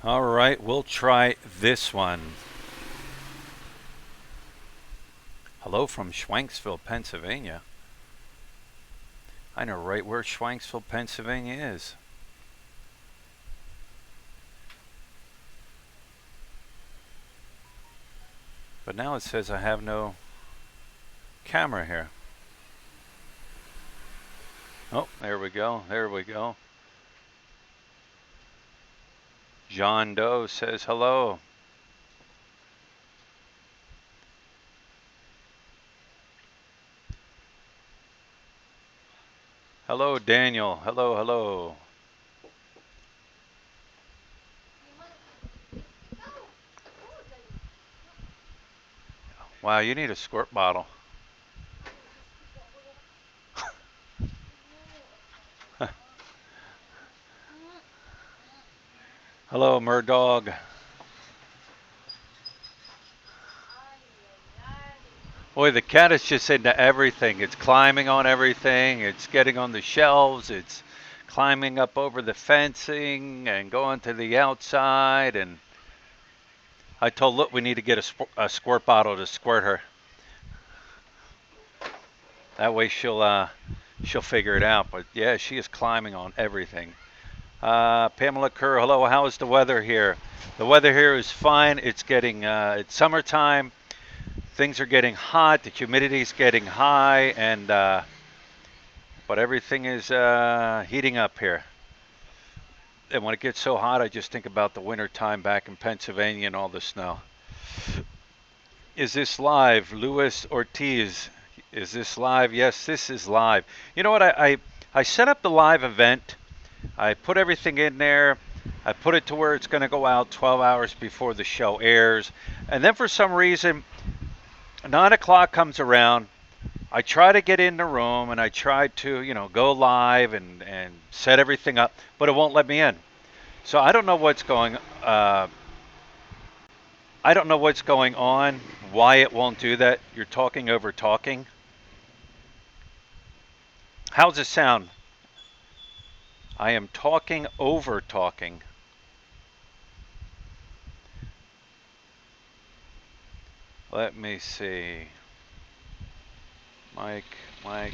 All right, we'll try this one. Hello from Schwanksville, Pennsylvania. I know right where Schwanksville, Pennsylvania is. But now it says I have no camera here. Oh, there we go. There we go. John Doe says hello. Hello, Daniel. Hello, hello. Wow, you need a squirt bottle. Hello, Murdog. Boy, the cat is just into everything. It's climbing on everything. It's getting on the shelves. It's climbing up over the fencing and going to the outside. And I told, look, we need to get a squirt bottle to squirt her. That way she'll figure it out. But yeah, she is climbing on everything. Pamela Kerr, hello. How is the weather here? The weather here is fine. It's getting it's summertime. Things are getting hot. The humidity is getting high, and but everything is heating up here. And when it gets so hot, I just think about the winter time back in Pennsylvania and all the snow. Is this live? Luis Ortiz. Is this live? Yes, this is live. You know what? I set up the live event. I put everything in there. I put it to where it's going to go out 12 hours before the show airs. And then for some reason, 9 o'clock comes around. I try to get in the room and I try to, go live and set everything up, but it won't let me in. So I don't know what's going. I don't know what's going on. Why it won't do that? You're talking over talking. How's it sound? I am talking over talking. Let me see. Mike. Great.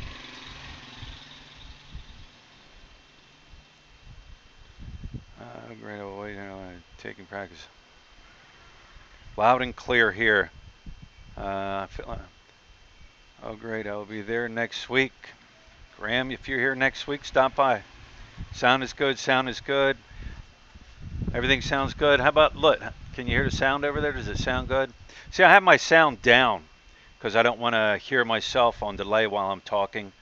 Wait, taking practice. Loud and clear here. Oh, great. I'll be there next week. Graham, if you're here next week, stop by. Sound is good. Sound is good. Everything sounds good. How about, look, can you hear the sound over there? Does it sound good? See, I have my sound down because I don't want to hear myself on delay while I'm talking.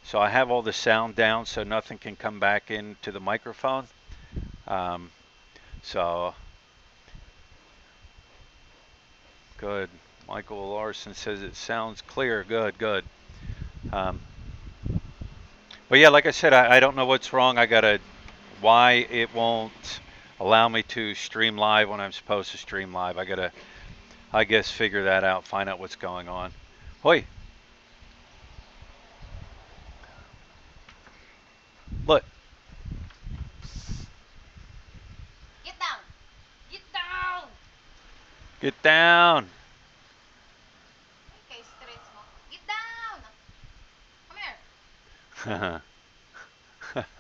So I have all the sound down so nothing can come back into the microphone. So, good. Michael Larson says it sounds clear. Good. But yeah, like I said, I don't know what's wrong. Why it won't allow me to stream live when I'm supposed to stream live. I gotta, I guess, figure that out, find out what's going on. Hoi. Look. Get down. Get down. Get down. Okay, stretch mo. Get down. Come here. Come here.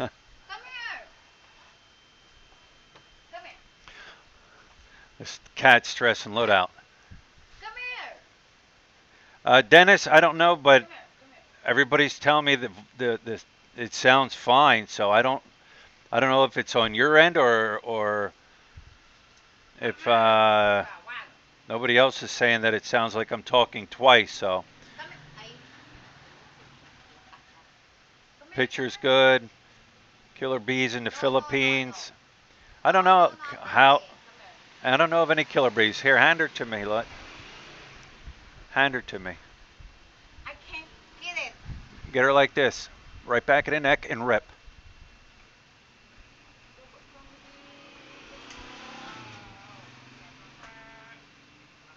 Come here. This cat stressing loadout. Come here. Dennis, I don't know, but Come here. everybody's telling me that the it sounds fine. So I don't know if it's on your end or if nobody else is saying that it sounds like I'm talking twice. So picture's good. Killer bees in the Philippines. I don't know how. I don't know of any killer bees. Here, hand her to me. Look. Hand her to me. I can't get it. Get her like this. Right back of the neck and rip.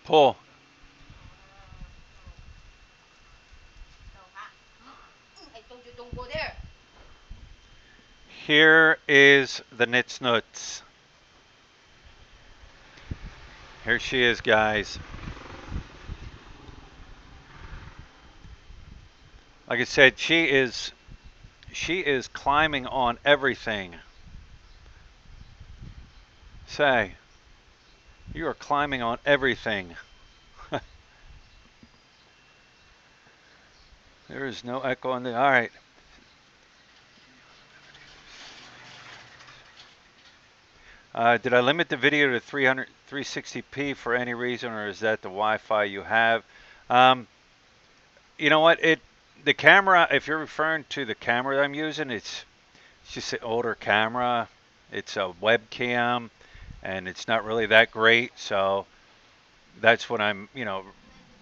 Pull. I told you don't go there. Here is the Nits Nuts. Here she is, guys. Like I said, she is climbing on everything. Say, you are climbing on everything. There is no echo on the. All right. Did I limit the video to 360p for any reason, or is that the Wi-Fi you have? You know what? The camera. If you're referring to the camera that I'm using, it's just an older camera. It's a webcam, and it's not really that great. So that's what I'm,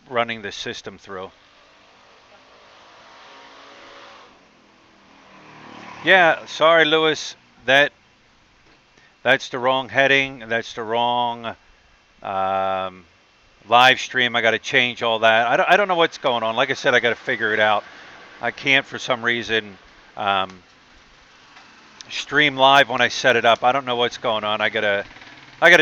running the system through. Yeah, sorry, Lewis. That's the wrong heading. That's the wrong um, live stream. I got to change all that. I don't know what's going on. Like I said, I got to figure it out. I can't for some reason stream live when I set it up. I don't know what's going on. I gotta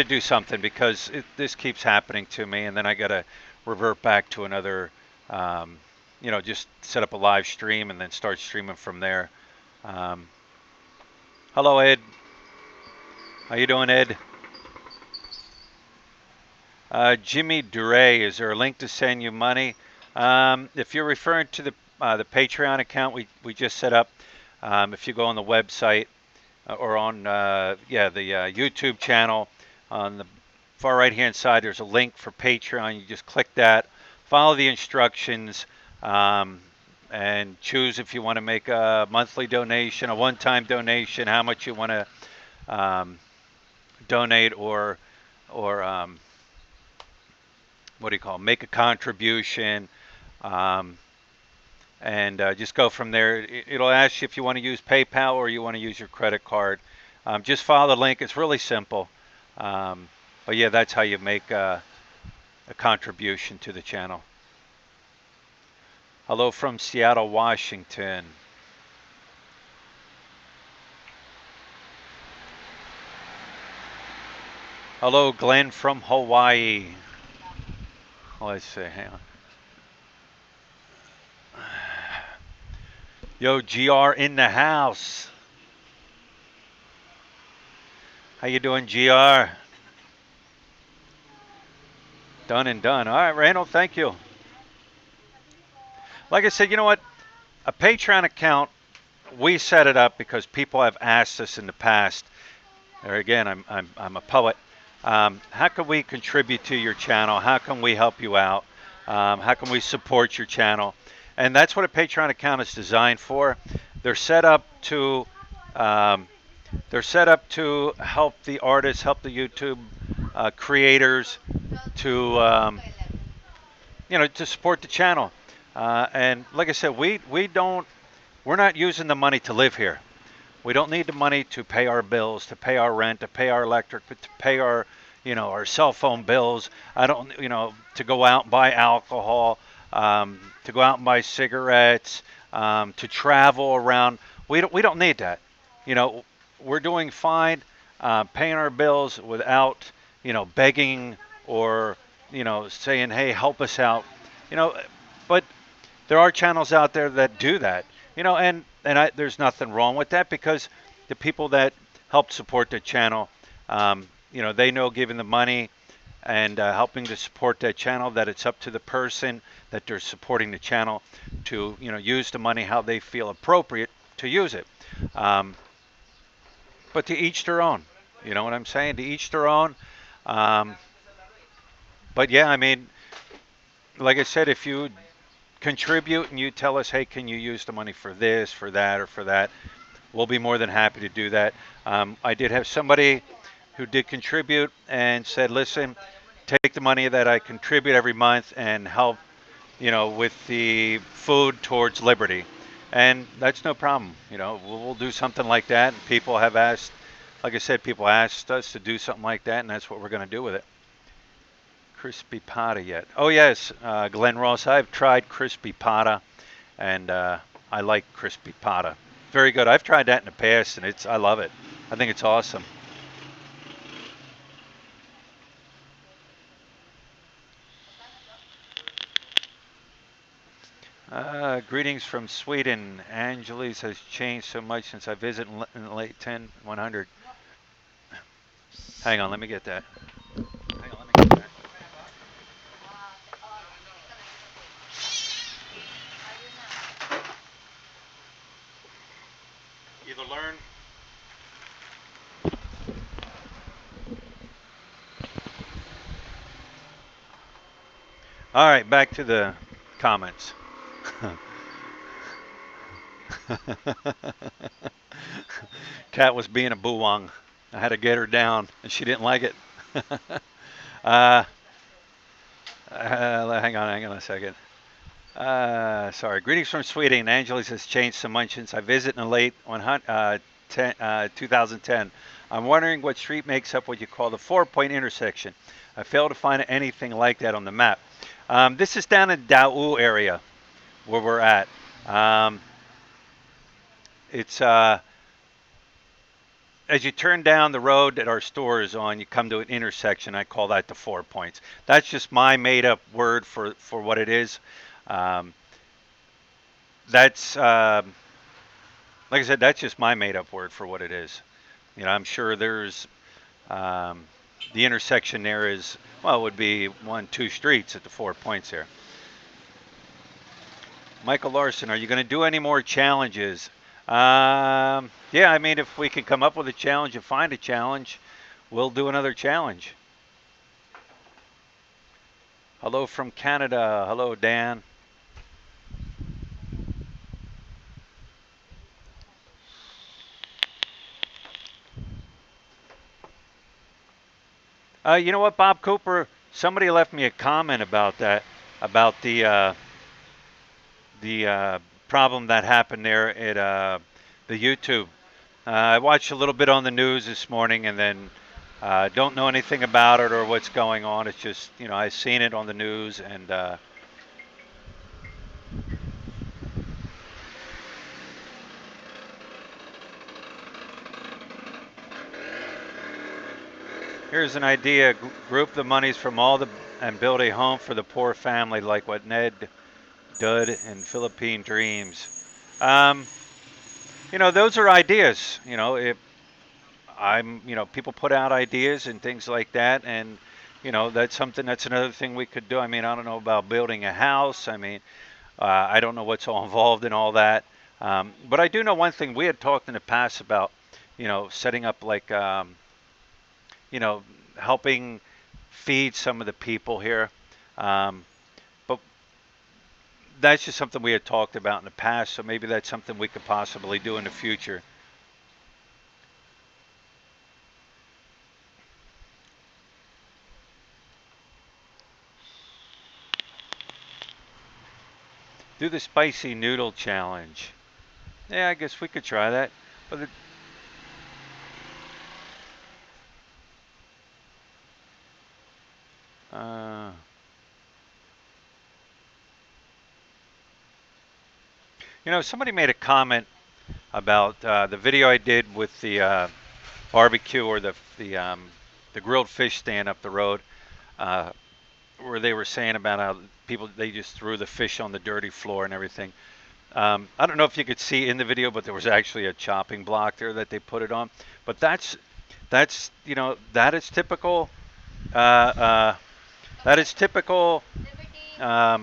do something because this keeps happening to me, and then I gotta revert back to another. Just set up a live stream and then start streaming from there. Um, Hello, Ed. How you doing, Ed? Jimmy Duray, is there a link to send you money? If you're referring to the Patreon account we just set up, if you go on the website or on the YouTube channel, on the far right hand side there's a link for Patreon. You just click that, follow the instructions, and choose if you want to make a monthly donation, a one-time donation, how much you want to donate, or what do you call it? Make a contribution, and just go from there. It'll ask you if you want to use PayPal or you want to use your credit card. Just follow the link. It's really simple. But yeah, that's how you make a contribution to the channel. Hello from Seattle, Washington. Hello, Glenn from Hawaii. Let's see, hang on. Yo, GR in the house. How you doing, GR? Done and done. All right, Randall, thank you. Like I said, you know what? A Patreon account, we set it up because people have asked us in the past. There again, I'm a poet. How can we contribute to your channel? How can we help you out? How can we support your channel? And that's what a Patreon account is designed for. They're set up to help the artists, help the YouTube creators to to support the channel. And like I said, we're not using the money to live here. We don't need the money to pay our bills, to pay our rent, to pay our electric, to pay our our cell phone bills. I don't to go out and buy alcohol, to go out and buy cigarettes, to travel around. We don't need that. We're doing fine, paying our bills without begging or saying, hey, help us out. But there are channels out there that do that. There's nothing wrong with that because the people that help support the channel, they know giving the money and helping to support that channel, that it's up to the person that they're supporting the channel to use the money how they feel appropriate to use it. But to each their own. You know what I'm saying? To each their own. But yeah, I mean, like I said, if you contribute and you tell us, hey, can you use the money for this, for that, or for that, we'll be more than happy to do that. I did have somebody who did contribute and said, listen, take the money that I contribute every month and help with the food towards Liberty. And that's no problem. We'll do something like that. And people have asked, like I said, people asked us to do something like that, and that's what we're going to do with it. Crispy pata yet? Oh yes, Glenn Ross. I've tried crispy pata, and I like crispy pata. Very good. I've tried that in the past, and I love it. I think it's awesome. Greetings from Sweden. Angeles has changed so much since I visited in the late 10100. Hang on, let me get that. Hang on, let me get that. Either learn. All right, back to the comments. Cat was being a buwang. I had to get her down, and she didn't like it. uh, hang on a second. Sorry. Greetings from Sweden. Angeles has changed so much since I visited in the late 2010. I'm wondering what street makes up what you call the 4-point intersection. I failed to find anything like that on the map. This is down in Dau area where we're at. It's as you turn down the road that our store is on, you come to an intersection. I call that the 4 points. That's just my made-up word for what it is. That's like I said, that's just my made-up word for what it is. You know, I'm sure there's the intersection there is, well, it would be 2 streets at the 4 points here. Michael Larson, are you going to do any more challenges? Yeah, I mean, if we can come up with a challenge and find a challenge, we'll do another challenge. Hello from Canada. Hello, Dan. You know what, Bob Cooper? Somebody left me a comment about that, about the problem that happened there at the YouTube. I watched a little bit on the news this morning, and then don't know anything about it or what's going on. It's just, you know, I've seen it on the news, and here's an idea: group the monies from all the and build a home for the poor family, like what Ned did in Philippine Dreams. Um, you know, those are ideas. You know, if you know, people put out ideas and things like that, and you know, that's another thing we could do. I mean, I don't know about building a house. I mean, I don't know what's all involved in all that. But I do know one thing. We had talked in the past about, you know, setting up like, you know, helping feed some of the people here. But that's just something we had talked about in the past. So maybe that's something we could possibly do in the future. Do the spicy noodle challenge. Yeah, I guess we could try that. But you know, somebody made a comment about the video I did with the barbecue or the grilled fish stand up the road, where they were saying about how people they just threw the fish on the dirty floor and everything. I don't know if you could see in the video, but there was actually a chopping block there that they put it on. But that's you know that is typical. Uh, uh, that is typical how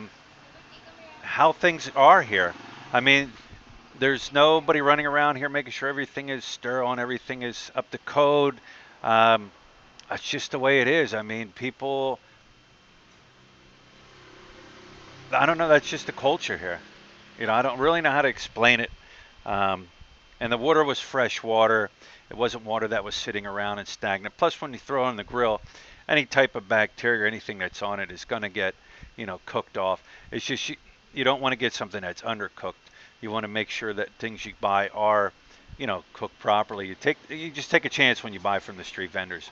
things are here. I mean, there's nobody running around here making sure everything is sterile and everything is up to code. That's just the way it is. I mean, people. I don't know. That's just the culture here. You know, I don't really know how to explain it. Um, and the water was fresh water. It wasn't water that was sitting around and stagnant. Plus, when you throw it on the grill, any type of bacteria or anything that's on it is going to get, you know, cooked off. It's just you don't want to get something that's undercooked. You want to make sure that things you buy are, you know, cooked properly. You just take a chance when you buy from the street vendors.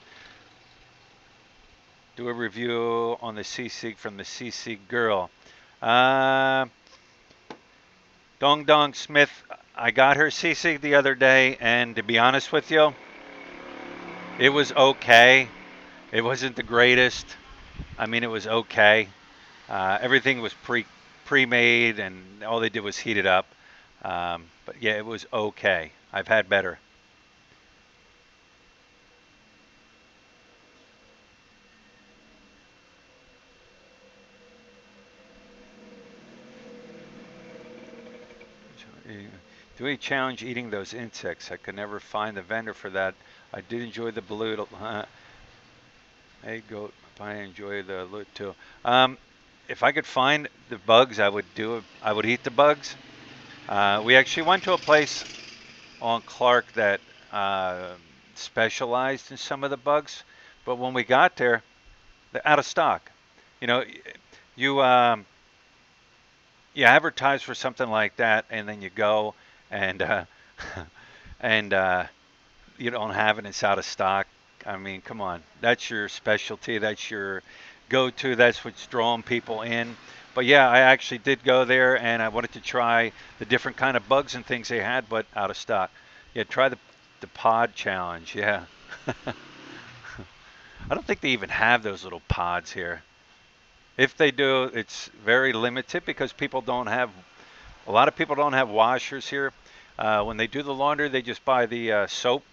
Do a review on the CC from the CC girl. Uh, Dong Dong Smith, I got her CC the other day, and to be honest with you, it was okay. It wasn't the greatest. I mean, it was okay. Everything was pre-made, and all they did was heat it up. But yeah, it was okay. I've had better. Do we challenge eating those insects? I could never find the vendor for that. I did enjoy the blue. Hey, goat. I enjoy the loot too. Um, if I could find the bugs, I would do it. I would eat the bugs. We actually went to a place on Clark that uh, specialized in some of the bugs, but when we got there, they're out of stock. You know, you you advertise for something like that, and then you go and and you don't have it. It's out of stock. I mean, come on. That's your specialty. That's your go-to. That's what's drawing people in. But yeah, I actually did go there, and I wanted to try the different kind of bugs and things they had, but out of stock. Yeah, try the pod challenge. Yeah. I don't think they even have those little pods here. If they do, it's very limited because people don't have, a lot of people don't have washers here. When they do the laundry, they just buy the soap,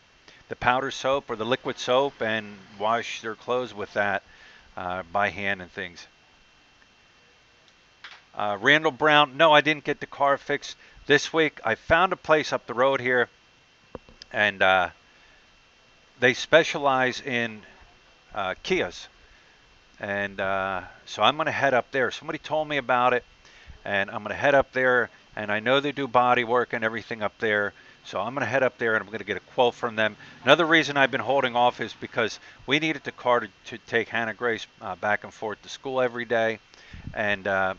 the powder soap or the liquid soap, and wash their clothes with that by hand and things. Randall Brown, no, I didn't get the car fixed this week. I found a place up the road here, and they specialize in Kias. And so I'm going to head up there. Somebody told me about it, and I'm going to head up there. And I know they do body work and everything up there. So I'm going to head up there, and I'm going to get a quote from them. Another reason I've been holding off is because we needed the car to take Hannah Grace back and forth to school every day. And not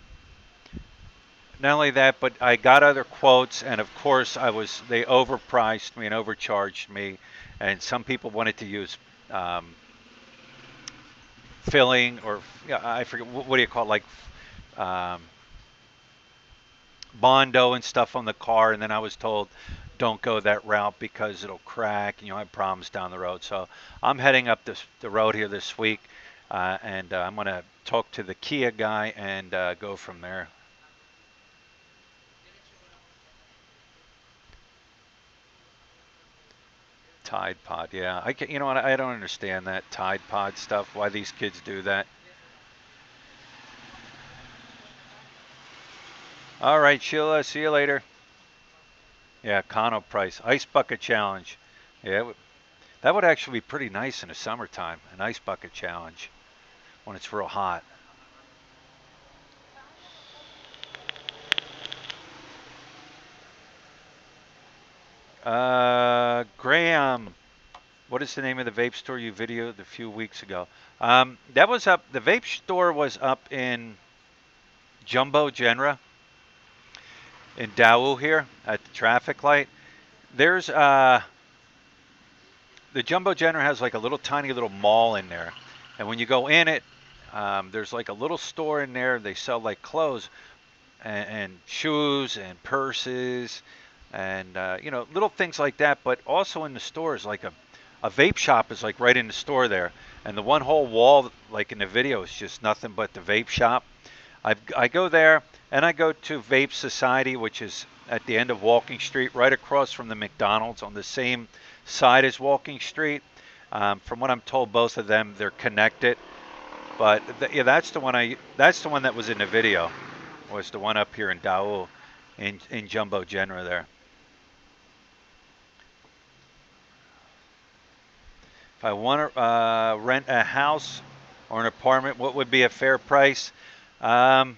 only that, but I got other quotes, and of course they overpriced me and overcharged me. And some people wanted to use filling, or yeah, I forget what do you call it, like um, Bondo and stuff on the car. And then I was told, don't go that route because it'll crack. And, have problems down the road. So I'm heading up the road here this week, and I'm going to talk to the Kia guy and go from there. Tide Pod, yeah. You know what? I don't understand that Tide Pod stuff. Why these kids do that? All right, Sheila. See you later. Yeah, Kano price. Ice bucket challenge. Yeah, that would actually be pretty nice in the summertime. An ice bucket challenge when it's real hot. Graham, what is the name of the vape store you videoed a few weeks ago? That was up. The vape store was up in Jumbo Genera in Dawu here at the traffic light. There's the Jumbo Genera has like a little tiny little mall in there, and when you go in it, there's like a little store in there. They sell like clothes and shoes and purses and little things like that. But also in the stores, like a vape shop is like right in the store there, and the one whole wall, like in the video, is just nothing but the vape shop. I go there, and I go to Vape Society, which is at the end of Walking Street, right across from the McDonald's on the same side as Walking Street. From what I'm told, both of them, they're connected. But yeah, that's the one that was in the video. Was the one up here in Daewoo, in Jumbo Genera there. If I want to rent a house or an apartment, what would be a fair price? My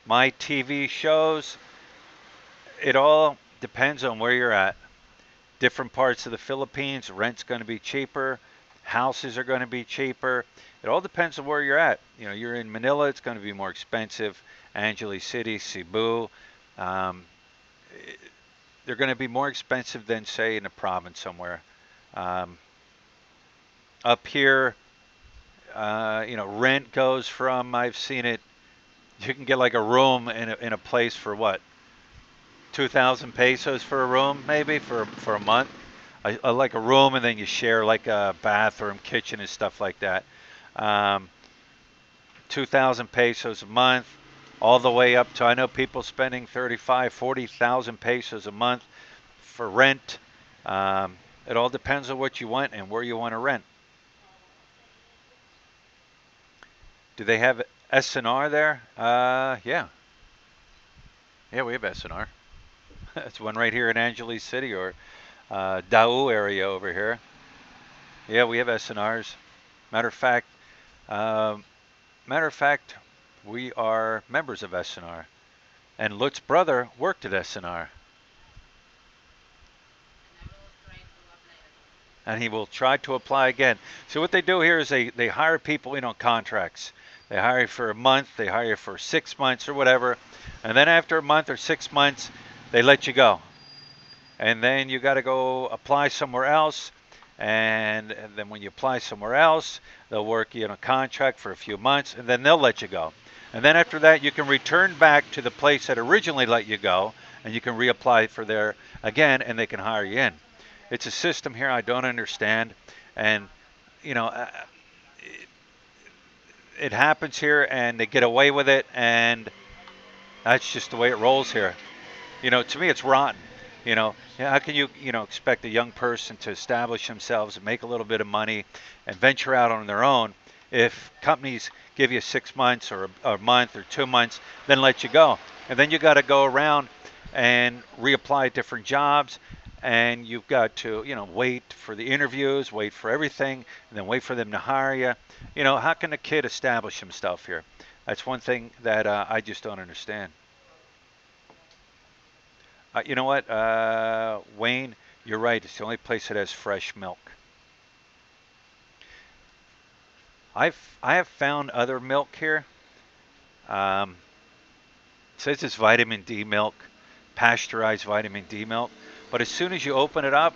TV shows, it all depends on where you're at. Different parts of the Philippines, rent's going to be cheaper. Houses are going to be cheaper. It all depends on where you're at. You're in Manila, it's going to be more expensive. Angeles City, Cebu, um, they're going to be more expensive than, say, in a province somewhere. Um, Up here, rent goes from, I've seen it, you can get like a room in a place for what? 2,000 pesos for a room, maybe for a month. I like a room, and then you share like a bathroom, kitchen, and stuff like that. 2,000 pesos a month. all the way up to, I know people spending 35, 40,000 pesos a month for rent. It all depends on what you want and where you want to rent. Do they have SNR there? Yeah. Yeah, we have SNR. That's one right here in Angeles City or Dau area over here. Yeah, we have SNRs. Matter of fact, um, matter of fact, we are members of SNR. And Lut's brother worked at SNR. And he will try to apply again. So what they do here is they hire people in on contracts. They hire you for a month, they hire you for 6 months or whatever, and then after a month or 6 months, they let you go. And then you got to go apply somewhere else. And then when you apply somewhere else, they'll work you in a contract for a few months, and then they'll let you go. And then after that, you can return back to the place that originally let you go, and you can reapply for there again, and they can hire you in. It's a system here I don't understand, and you know, it happens here, and they get away with it, and that's just the way it rolls here. To me, it's rotten. How can you expect a young person to establish themselves and make a little bit of money and venture out on their own if companies give you 6 months or a month or 2 months, then let you go, and then you got to go around and reapply at different jobs, and you've got to wait for the interviews, wait for everything, and then wait for them to hire you. How can a kid establish himself here? That's one thing that I just don't understand. You know what, Wayne, you're right. It's the only place that has fresh milk. I have found other milk here. Um, it says it's vitamin D milk, pasteurized vitamin D milk. But as soon as you open it up,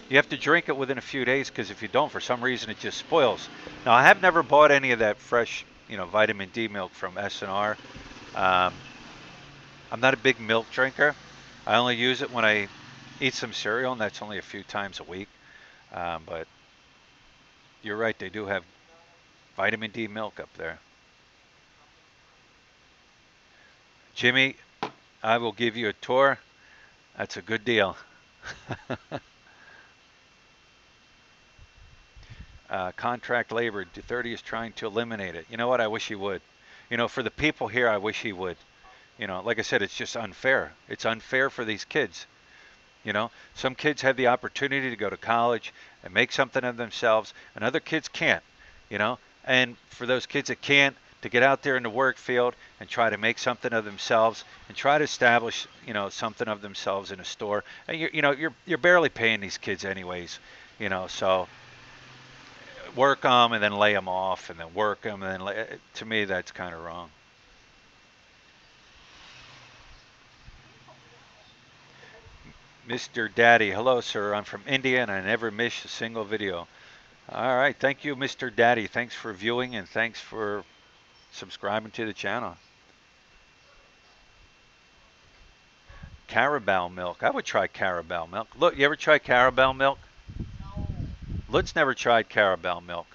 you have to drink it within a few days because if you don't, for some reason, it just spoils. Now, I have never bought any of that fresh, vitamin D milk from S&R. Um, I'm not a big milk drinker. I only use it when I eat some cereal, and that's only a few times a week. But you're right, they do have vitamin D milk up there. Jimmy, I will give you a tour. That's a good deal. Contract labor, 30 is trying to eliminate it. You know what? I wish he would. For the people here, I wish he would. Like I said, it's just unfair. It's unfair for these kids. Some kids have the opportunity to go to college and make something of themselves, and other kids can't. And for those kids that can't, to get out there in the work field and try to make something of themselves and try to establish, something of themselves in a store. And you're barely paying these kids anyways. So work them and then lay them off and then work them and then to me that's kind of wrong. Mr. Daddy, hello sir. I'm from India and I never miss a single video. All right, thank you, Mr. Daddy. Thanks for viewing and thanks for subscribing to the channel. Carrabelle Milk. I would try Carrabelle Milk. Look, you ever try Carrabelle Milk? No, Lutz never tried Carrabelle Milk.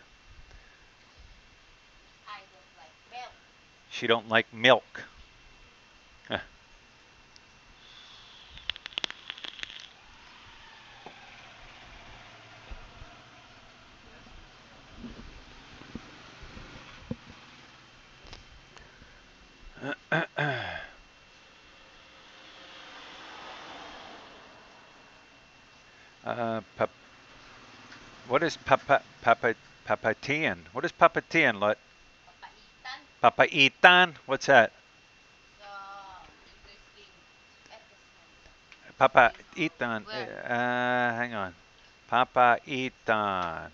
I don't like milk. She don't like milk. Pap what is papatian? What is papatian, Lut? Papaitan. Papaitan? What's that? Interesting Papaitan. Where? Hang on. Papaitan.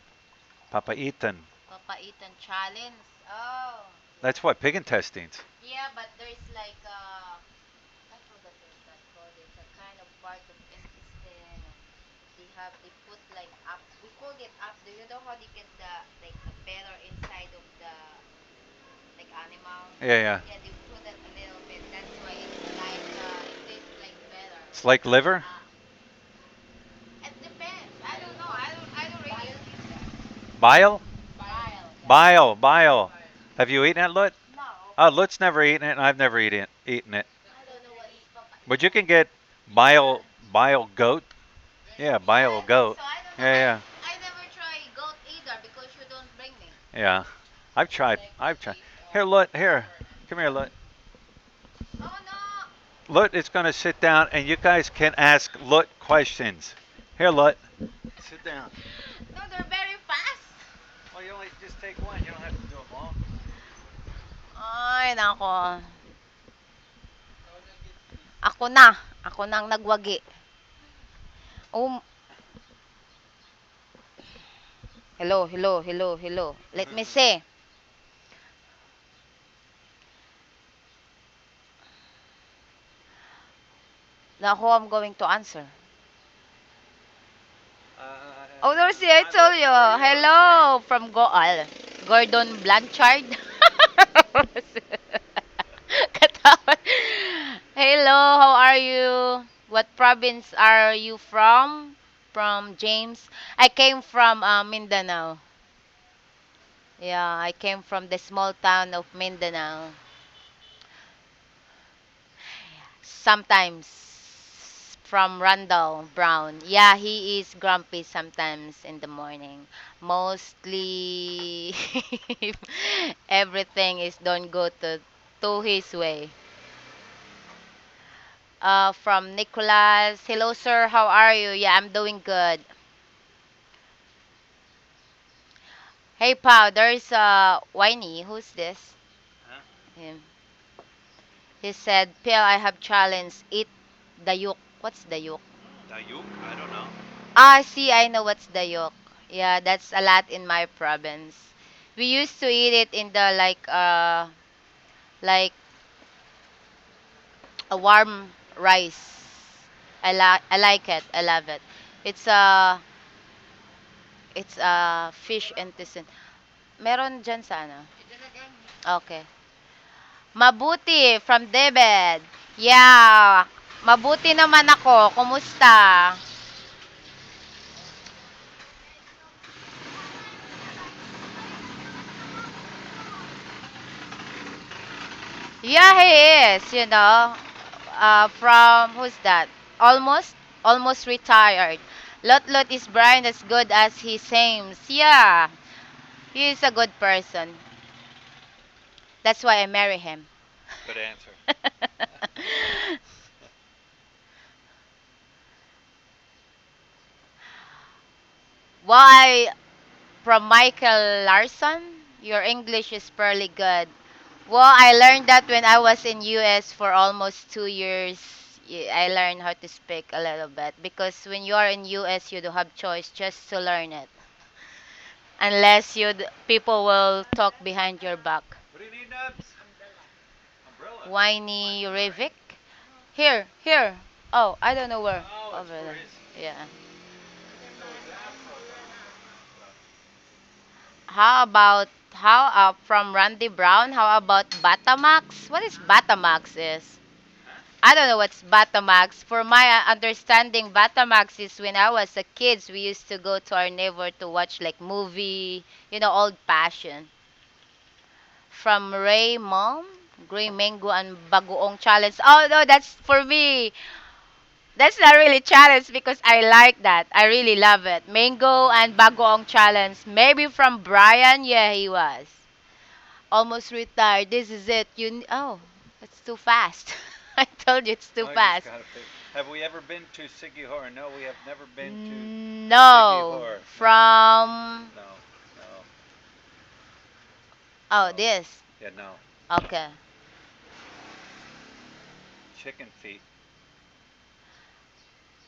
Papaitan. Papaitan challenge. Oh. That's what, pig intestines. Yeah, but there's like I forgot what's that called. It's a kind of part of intestine. They put like up. We call it up. Do you know how they get the like the feather inside of the like animal? Yeah, yeah. Yeah, they put it a little bit. That's why it's like it tastes like feather. It's like liver? It depends. I don't know. I don't really eat that. Bile? Bile. Yeah. Bile, bile. Have you eaten that, Lut? No. Lut's never eaten it, and I've never eaten it. But you can get bile goat. Yeah, Yeah, I bile think goat. so. I don't know. Yeah, yeah, I never try goat either because you don't bring me. yeah. I've tried. I've tried. Here, Lut. Here, come here, Lut. Oh no! Lut is going to sit down, and you guys can ask Lut questions. Here, Lut. Sit down. No, they're very fast. Well, you only just take one. You don't have to do them all. Ay, nako. Ako na. Ako nang nagwagi. Oh, hello, hello, hello, hello. Let me see. Now who I'm going to answer? Oh, Lucy, I Hi, told Lut. you. How are you? Hello from Goal. Gordon Blanchard. Katawa. Hello, how are you? What province are you from? From James. I came from Mindanao. Yeah, I came from the small town of Mindanao. Sometimes from Randall Brown. Yeah, he is grumpy sometimes in the morning. Mostly everything is don't go to his way. From Nicholas. Hello, sir. How are you? Yeah, I'm doing good. Hey, Pau, there's Whiny. Who's this? Huh? Him. He said, Pia, I have challenge. Eat the yolk. What's the yolk? Dayuk? I don't know. Ah, see, I know what's the yolk. Yeah, that's a lot in my province. We used to eat it in the like a warm rice. I like it. I love it. It's a it's a fish intestine. Meron dyan sa ano? Okay. Mabuti from David. Yeah. Mabuti naman ako. Kumusta? Yeah, he is, from who's that? Almost retired. Lot is Brian as good as he seems. Yeah, he is a good person. That's why I marry him. Good answer. Why, from Michael Larson, your English is fairly good. Well, I learned that when I was in US for almost 2 years. I learned how to speak a little bit because when you are in US, you do have choice just to learn it, unless people will talk behind your back. What do you need, Nubs? Umbrella. Whiny Rivik. Here. Oh, I don't know where. Oh, it's Over for there. his. Yeah. So his afro goes. How from Randy Brown? How about Batamax? What is Batamax is? Huh? I don't know what's Batamax. For my understanding, Batamax is when I was a kid, we used to go to our neighbor to watch like movie, old fashioned. From Ray Mom, Gray Mango and Bagoong Challenge. Oh no, that's for me. That's not really challenge because I like that. I really love it. Mango and Bagoong Challenge. Maybe from Brian, yeah, he was. Almost retired. This is it. Oh, it's too fast. I told you it's too Oh, you just fast. gotta pick. Have we ever been to Sigihor? No, we have never been to No, Sigihor. No, from no, no, oh no. this. Yeah, no. Okay. Chicken feet.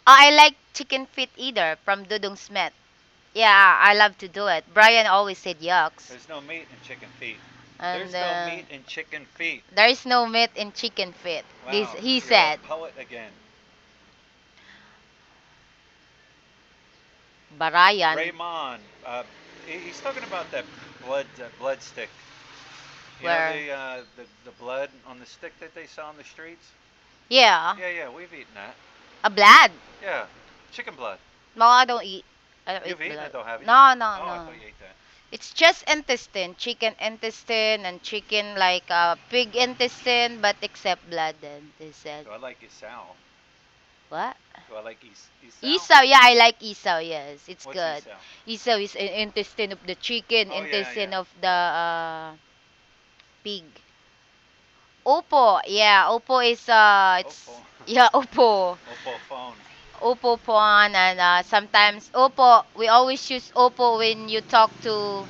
Oh, I like chicken feet either from Dudung Smith. Yeah, I love to do it. Brian always said yucks. There's no meat in chicken feet. And There's no meat in chicken feet. there is no meat in chicken feet. This Wow, he you're a said. poet again. Barayan. Raymond, he's talking about that blood stick. You know Where? the blood on the stick that they sell on the streets. Yeah. Yeah, yeah, we've eaten that. A blood. Yeah, chicken blood. No, I don't eat. I don't You've eat eaten blood. it though, haven't you? No, no, Oh, I no. thought you ate that. It's just intestine, chicken intestine and chicken like pig intestine, but except blooded. They said. So I like isaw. What? So I like isaw. Isaw, yeah, I like isaw. Yes, it's What's good. isaw? Isaw is an intestine of the chicken, Oh yeah, intestine yeah. of the pig. Oppo, yeah, Oppo is it's Oppo. yeah, Oppo. Oppo phone. Oppo phone and sometimes Oppo. We always use Oppo when you talk to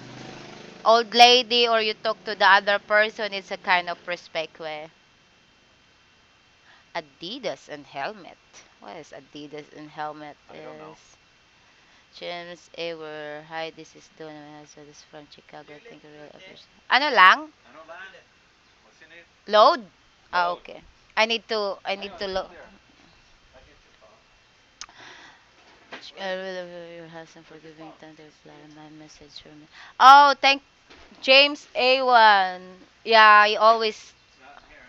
old lady or you talk to the other person. It's a kind of respect way. Adidas and helmet. What is Adidas and helmet? I don't know. Is James Ewer. Hi, this is Donna. So this is from Chicago. Thank you really appreciate. Ano lang? Ano lang? What's in it? Load? Ah, Load. okay. I need Ayun, to it's load. still there. I get your phone. I Where's really love your husband for Where's your giving phone? time to reply my message from me. Oh, thank James A1. Yeah, he always. It's not in here.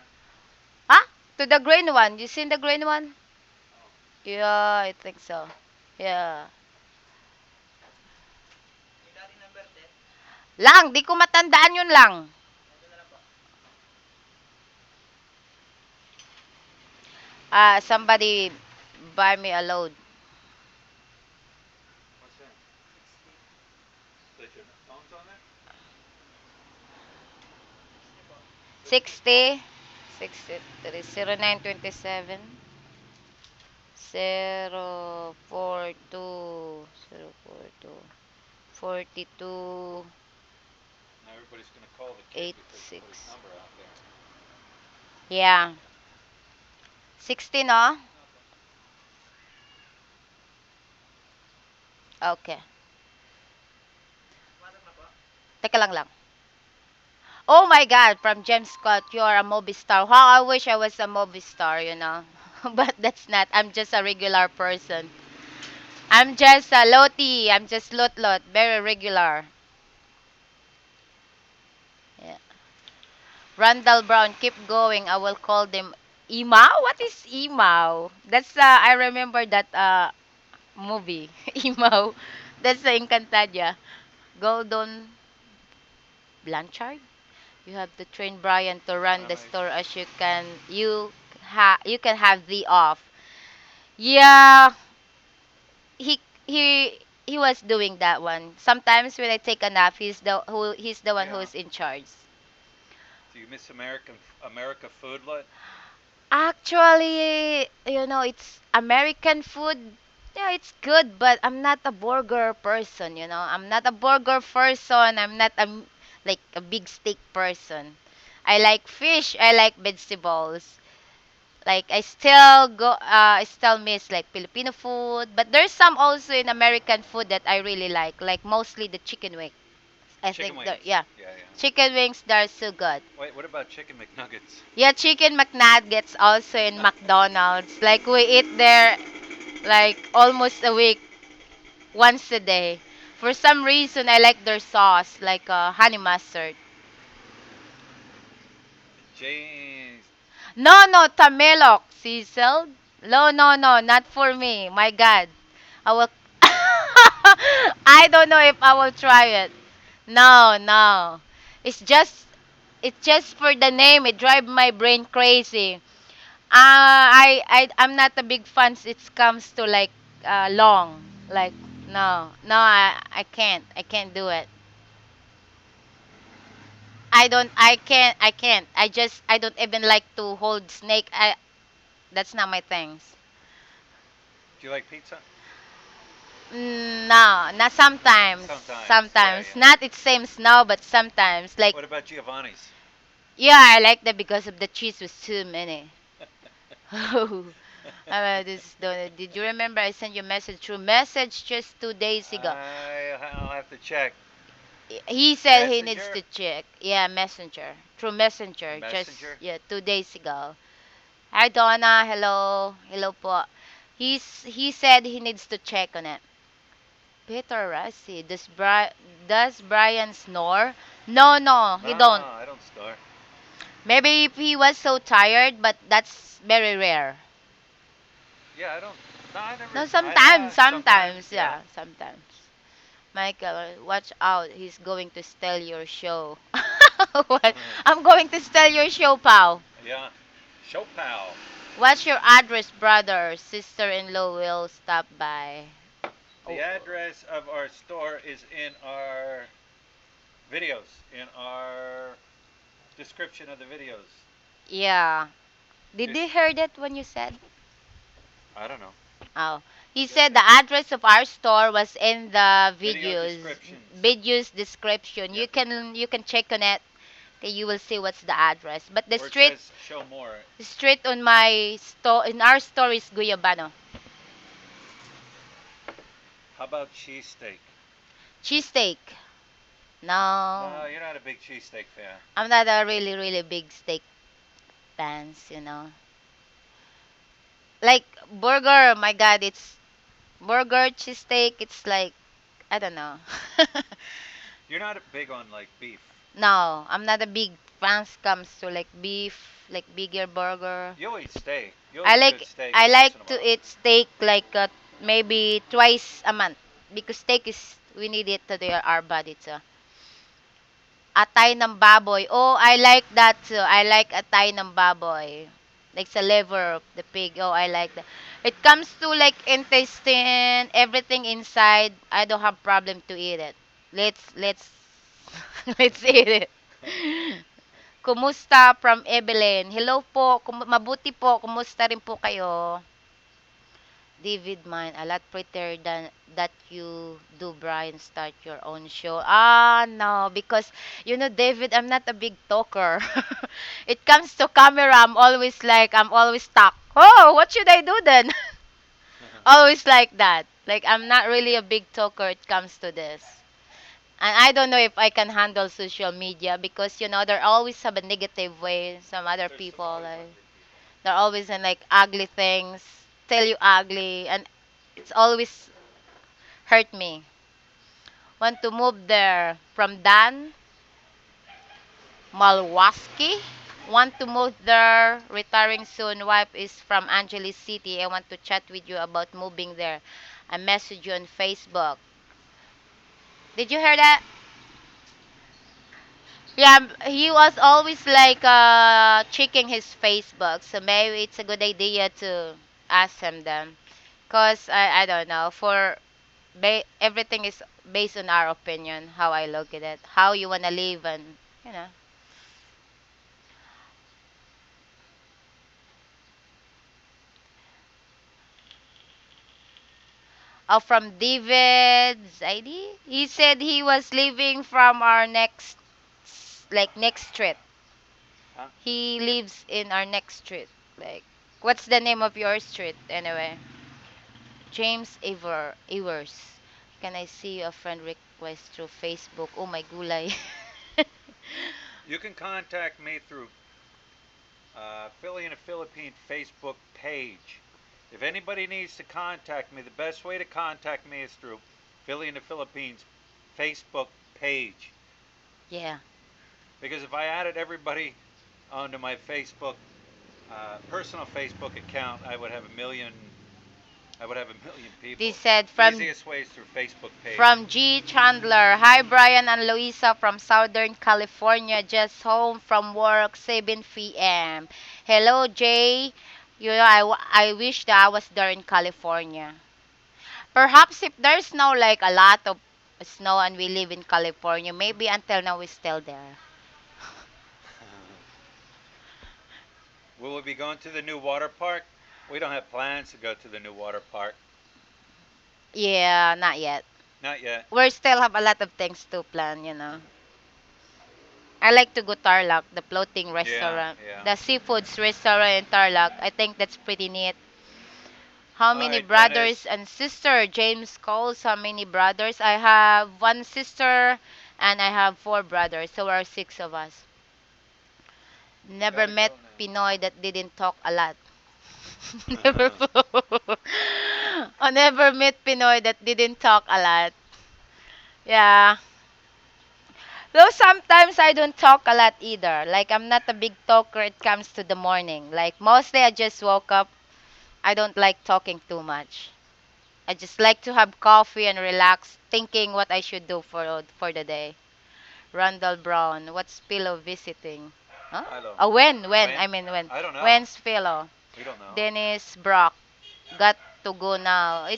Ah, to the green one. You seen the green one? Oh. Yeah, I think so. Yeah. Lang, di ko matandaan yun lang. Somebody buy me a load. What's that? That your phone's on there? 60 63 0927 042 042 42 Now everybody's gonna call the kid because he 86. put his number out there. Yeah. 60 no? Okay. Teka lang lang. Oh my God, from James Scott, you are a movie star. How I wish I was a movie star, you know. But that's not. I'm just a regular person. I'm just a Loti. I'm just Lot Lot. Very regular. Yeah. Randall Brown, keep going. I will call them Imao. What is Imao? That's I remember that movie. Imao. That's the Encantadia. Golden Blanchard. You have to train Brian to run the Nice. store as you can have the off. Yeah, he was doing that one. Sometimes when I take a nap, he's the one Yeah. who's in charge. Do you miss America food lot? Actually, it's American food. Yeah, it's good, but I'm not a burger person, I'm not a burger person. I'm not like a big steak person. I like fish, I like vegetables. Like I still miss like Filipino food, but there's some also in American food that I really like mostly the chicken wing. I Chicken think that wings. yeah, Yeah, yeah. chicken wings they're so good. Wait, what about chicken McNuggets? Yeah, chicken McNuggets also in McDonald's. Like we eat there like almost a week, once a day. For some reason, I like their sauce, like honey mustard. James. No, no, tamelok, Cecil. No, no, no, not for me. My God, I will. I don't know if I will try it. No, no. It's just, it's just for the name. It drives my brain crazy. I'm not a big fan. It comes to like long. Like no, no, I can't do it. I can't. I don't even like to hold snake. That's not my things. Do you like pizza? No, not sometimes. Sometimes. Yeah, Sometimes. yeah. Not it seems now, but sometimes. Like, What about Giovanni's? yeah, I like that because of the cheese was too many. This did you remember I sent you a message through message just 2 days ago? I'll have to check. He said he needs Messenger? to check. Yeah, messenger. Through messenger. Just Messenger? yeah, 2 days ago. Hi Donna, hello. Hello po. He said he needs to check on it. Peter Rossi, does Brian snore? No, no, No, he don't. I don't snore. Maybe if he was so tired, but that's very rare. Yeah, I don't. No, I never. No, sometimes, Sometimes, sometimes, yeah. yeah, sometimes. Michael, watch out. He's going to steal your show. What? I'm going to steal your show, pal. Yeah. Show pal. What's your address, brother? Sister-in-law will stop by. The Oh, address of our store is in our videos, in our description of the videos. yeah. Did Just, they hear that when you said? I don't know. Oh, I he guess said the address of our store was in the video videos, descriptions. videos description. Yep. You can check on it. Okay, you will see what's the address. But Where it says show more. the street on my store in our store is Guyabano. How about cheesesteak? Cheesesteak. No, No, you're not a big cheesesteak fan. I'm not a really big steak fans. Like burger. My God, it's burger cheesesteak. It's like I don't know. You're not big on like beef. No, I'm not a big fan comes to like beef, like bigger burger. You'll eat steak. You'll I eat good like steak I once like in a to while. eat steak like maybe twice a month because steak is we need it to our body too. Atay ng baboy. Oh, I like that too. I like atay ng baboy. Like sa liver of the pig. Oh, I like that. It comes to like intestine, everything inside. I don't have problem to eat it. Let's let's eat it. Kumusta from Evelyn? Hello po. Mabuti po. Kumusta rin po kayo? David mine a lot prettier than that you do, Brian. Start your own show. Ah, no, because David, I'm not a big talker. It comes to camera, I'm always stuck. Oh, what should I do then? Always like that. Like I'm not really a big talker. It comes to this. And I don't know if I can handle social media because they always have a negative way. Some other There's some people always like ugly people. they're always in like ugly things, tell you ugly, and it's always hurt me. Want to move there from Dan Malwaski. Want to move there. Retiring soon. Wife is from Angeles City. I want to chat with you about moving there. I message you on Facebook. Did you hear that? Yeah, he was always like checking his Facebook, so maybe it's a good idea to ask him then. Cause I don't know, everything is based on our opinion, how I look at it, how you wanna live, and you know. Oh, from David's ID, he said he was leaving from our next street. Huh? He lives in our next street. Like, what's the name of your street anyway? James Evers. Can I see a friend request through Facebook? Oh my gulay. You can contact me through Philly in the Philippines Facebook page. If anybody needs to contact me, the best way to contact me is through Philly in the Philippines Facebook page. Yeah. Because if I added everybody onto my Facebook personal Facebook account, I would have a million people. This said Easiest way is through Facebook page. from G. Chandler. Hi, Brian and Luisa from Southern California. Just home from work, 7 p.m. Hello, Jay. I wish that I was there in California. Perhaps if there's no like a lot of snow and we live in California, maybe until now we're still there. Will we be going to the new water park? We don't have plans to go to the new water park. Yeah, not yet. Not yet. We still have a lot of things to plan. I like to go Tarlac, the floating Yeah, restaurant, yeah. the seafoods restaurant in Tarlac. I think that's pretty neat. How All many right, brothers Dennis. and sister? James calls. How many brothers? I have one sister and I have four brothers, so we're six of us. Never Gotta met go now. Pinoy that didn't talk a lot. Never I never met Pinoy that didn't talk a lot. Yeah. Though sometimes I don't talk a lot either. Like I'm not a big talker it comes to the morning. Like mostly I just woke up. I don't like talking too much. I just like to have coffee and relax, thinking what I should do for the day. Randall Brown, what's Philo visiting? Huh? I don't. When? When? I mean when? I don't know. When's Philo? We don't know. Dennis Brock, got to go now.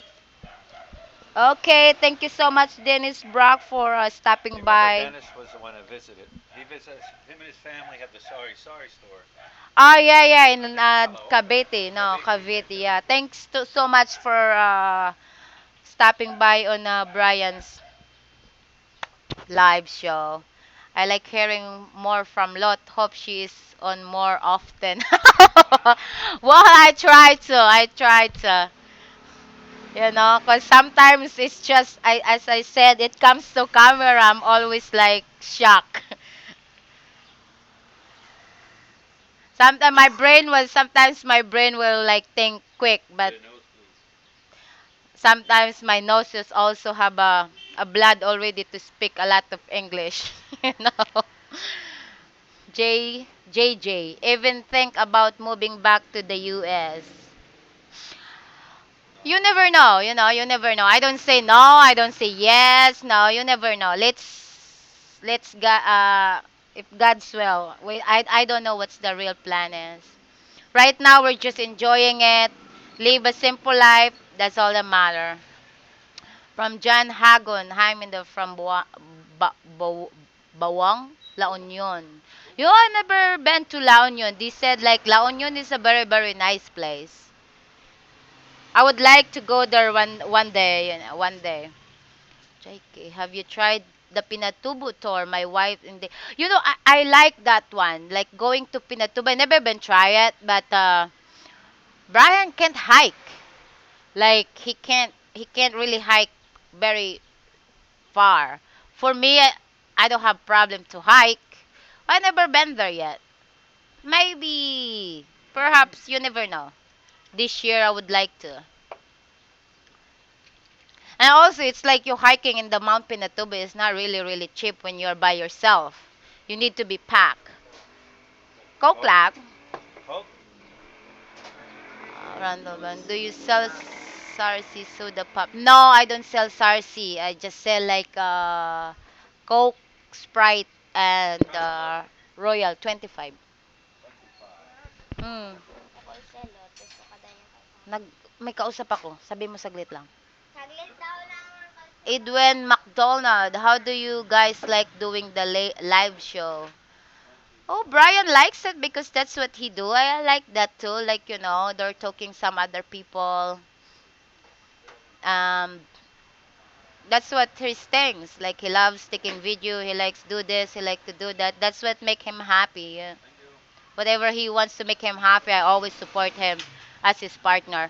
Okay, thank you so much, Dennis Brock, for You stopping remember by. Dennis was the one that visited. He visits. Him and his family have the Sari Sari store. Oh yeah, yeah, in I think hello. Cavite, no, Cavite, Cavite. yeah. Yeah, thanks so much for stopping by on Brian's live show. I like hearing more from Lot. Hope she is on more often. Well, I try to. I try to. Cause sometimes it's just, as I said, it comes to camera. I'm always like shocked. Sometimes my brain will like think quick, but Get a nosebleed. sometimes my noses also have a blood already to speak a lot of English. you know. JJ, even think about moving back to the US. You never know, you never know. I don't say no, I don't say yes, no, you never know. Let's go if God's will. I don't know what's the real plan is. Right now we're just enjoying it. Live a simple life. That's all that matter. From John Hagon, Jaime from Ba, Ba, Bawang, La Union. You I never been to La Union. They said like La Union is a very very nice place. I would like to go there one day, one day. JK, have you tried the Pinatubo tour? My wife in the, I like that one. Like going to Pinatubo. I never been try it, but Brian can't hike. Like he can't really hike very far. For me, I don't have problem to hike. I never been there yet. Maybe, perhaps you never know. This year I would like to. And also, it's like you hiking in the Mount Pinatubo is not really, really cheap when you're by yourself. You need to be packed. Coke Coke. lang. Coke. Randall, do you sell Sarsi soda pop? No, I don't sell Sarsi. I just sell like Coke, Sprite, and How's Coke? Royal 25. 25. Mm. Nag, may kausap ako. Sabi mo saglit lang. Edwin McDonald, how do you guys like doing the live show? Oh, Brian likes it because that's what he do. I like that too. Like, they're talking some other people. Um, that's what his things. Like he loves taking video. He likes do this. He like to do that. That's what make him happy. Yeah. Thank you. Whatever he wants to make him happy, I always support him as his partner.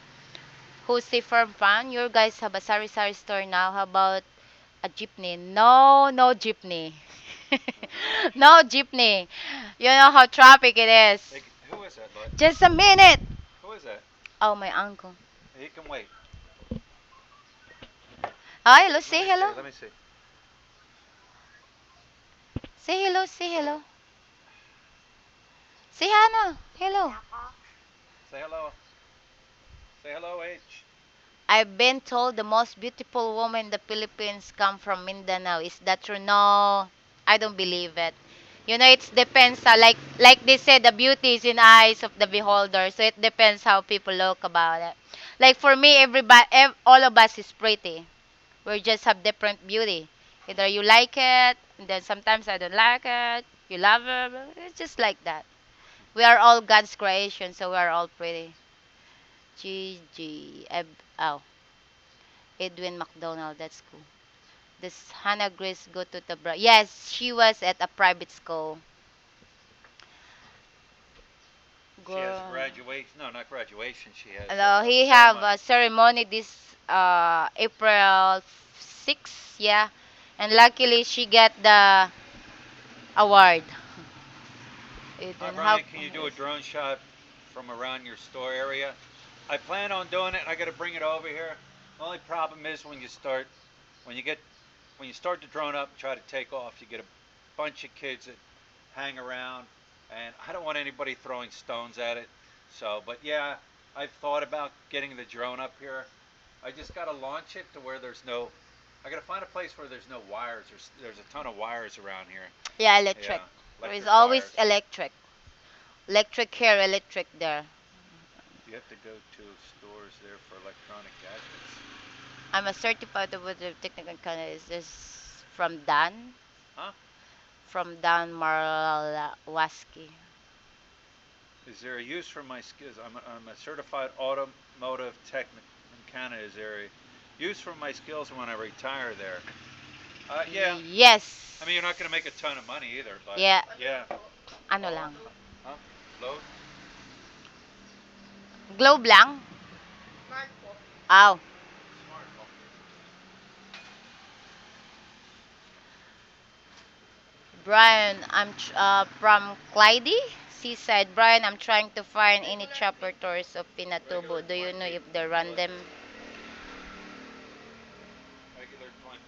Who's the firm fan? Your guys have a Sari Sari store now. How about a jeepney? No, no jeepney. No jeepney. You know how traffic it is. Hey, who is that, bud? Just a minute. Who is that? Oh, my uncle. He can wait. Hi, hello. Let Say me hello. see. Let me see. Say hello. Say hello. Say Hannah. Hello. Say hello. Say hello, H. I've been told the most beautiful woman in the Philippines come from Mindanao. Is that true? No, I don't believe it. It depends. Like they said, the beauty is in eyes of the beholder. So it depends how people look about it. Like for me, all of us is pretty. We just have different beauty. Either you like it, and then sometimes I don't like it. You love it. It's just like that. We are all God's creation, so we are all pretty. Oh, Edwin McDonald. That's cool. Does Hannah Grace go to the Yes, she was at a private school. She has Girl. graduation. No, not graduation. She has No, he have ceremony. a ceremony this April 6th, yeah. And luckily she get the award. Hi, Edwin, how Brian. Can you do a drone shot from around your store area? I plan on doing it. I got to bring it over here. The only problem is when you get, when you start the drone up, and try to take off, you get a bunch of kids that hang around, and I don't want anybody throwing stones at it. So, but yeah, I've thought about getting the drone up here, I just got to launch it to where there's no. I got to find a place where there's no wires. There's a ton of wires around here. Yeah, Yeah, electric. There is electric always wires. electric. Electric here, electric there. You have to go to stores there for electronic gadgets. I'm a certified with the technical kind. Is this from Dan? Huh? From Dan Marlawaski. Is there a use for my skills? I'm a certified automotive technic in Canada. Is there a use for my skills when I retire there? Yeah. Yes. I mean, you're not going to make a ton of money either, but Yeah. yeah. Ano lang? Huh? Load? Globe lang? Aw. Smart. Brian, from Clyde. She said, Brian, I'm trying to find any chopper tours of Pinatubo. Do you know if they run them? Regular 20.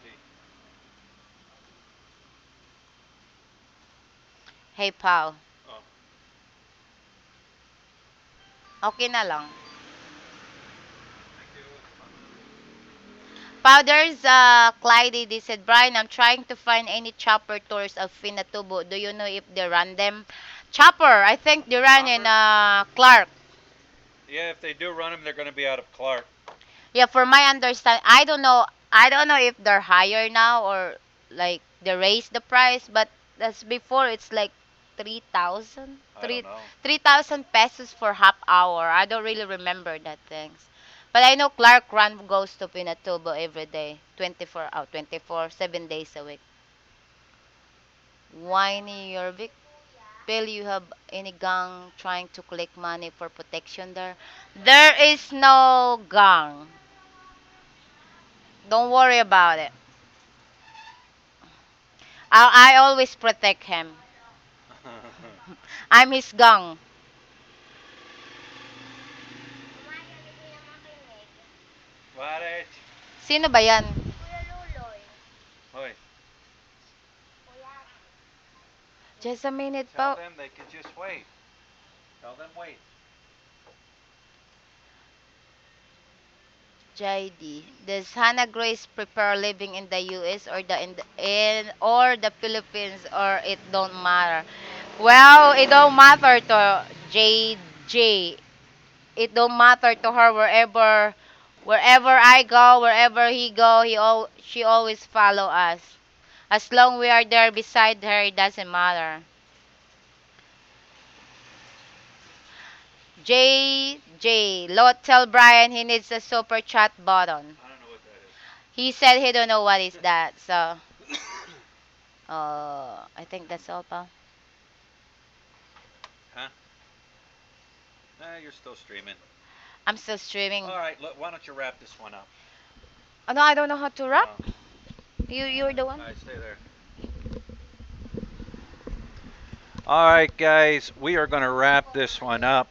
Hey, pal. Oh. Okay na lang. Thank you. Pal, there's Clyde. They said, Brian, I'm trying to find any chopper tours of Pinatubo. Do you know if they run them? Chopper, I think they run in Clark. Yeah, if they do run them, they're going to be out of Clark. Yeah, for my understand, I don't know. I don't know if they're higher now or like they raised the price, but that's before it's like 3,000, I don't know. 3,000 pesos for half hour. I don't really remember that things. But I know Clark Run goes to Pinatubo every day, 24 out, 24, 7 days a week. Whiny Yorvik. Bill, you have any gang trying to collect money for protection there? There is no gang. Don't worry about it. I always protect him. I'm his gang. What? Sino ba yan? Hoy, Just a minute tell po. them they can just wait. Tell them wait. JD. Does Hannah Grace prefer living in the US or the Philippines, or it don't matter? Well, it don't matter to JJ. It don't matter to her wherever I go, wherever he go, she always follow us. As long we are there beside her, it doesn't matter. Tell Brian he needs a super chat button. I don't know what that is. He said he don't know what is that, so I think that's all, pal. Huh? You're still streaming. I'm still streaming. All right, look, why don't you wrap this one up? Oh, no, I don't know how to rap. Oh. You're the one. All right, stay there. All right, guys, we are going to wrap this one up.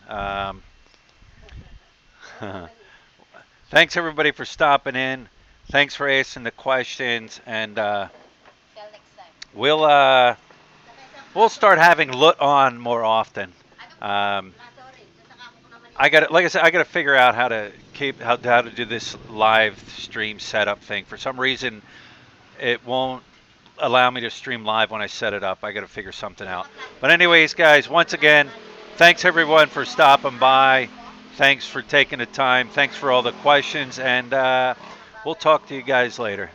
Um, thanks everybody for stopping in. Thanks for asking the questions, and Till next time. we'll start having Lut on more often. I got, like I said, I got to figure out how to how to do this live stream setup thing. For some reason, it won't allow me to stream live when I set it up. I got to figure something out. But anyways, guys, once again, thanks everyone for stopping by. Thanks for taking the time. Thanks for all the questions, and we'll talk to you guys later.